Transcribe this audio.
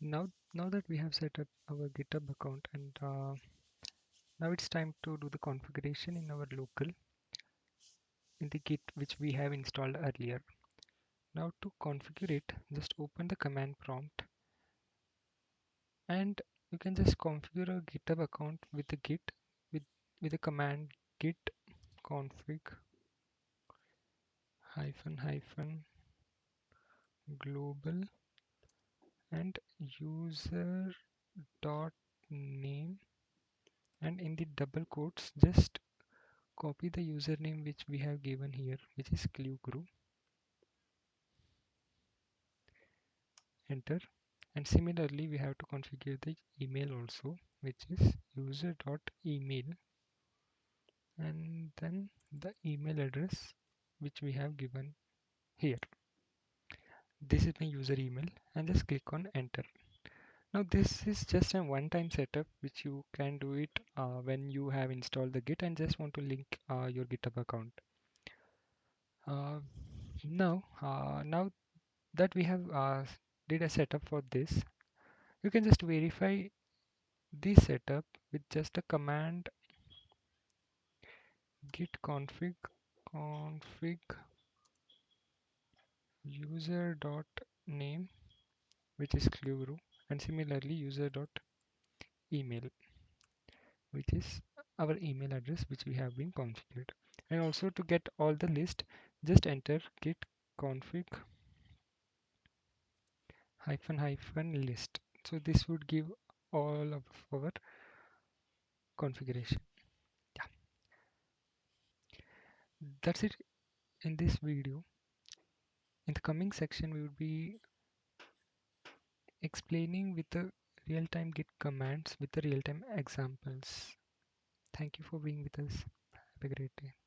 Now that we have set up our GitHub account, and now it's time to do the configuration in our local in the Git which we have installed earlier. Now to configure it, just open the command prompt, and you can just configure a GitHub account with the Git with the command git config hyphen hyphen global and user dot name, and in the double quotes just copy the username which we have given here, which is clueguru. Enter. And similarly we have to configure the email also, which is user dot email, and then the email address which we have given here. This is my user email, and just click on enter. Now this is just a one-time setup which you can do it when you have installed the Git and just want to link your GitHub account. Now that we have did a setup for this, you can just verify this setup with just a command git config user dot name, which is clue, and similarly user dot email, which is our email address which we have been configured. And also to get all the list, just enter git config hyphen hyphen list. So this would give all of our configuration. Yeah, that's it in this video. In the coming section, we would be explaining with the real-time Git commands with the real-time examples. Thank you for being with us. Have a great day.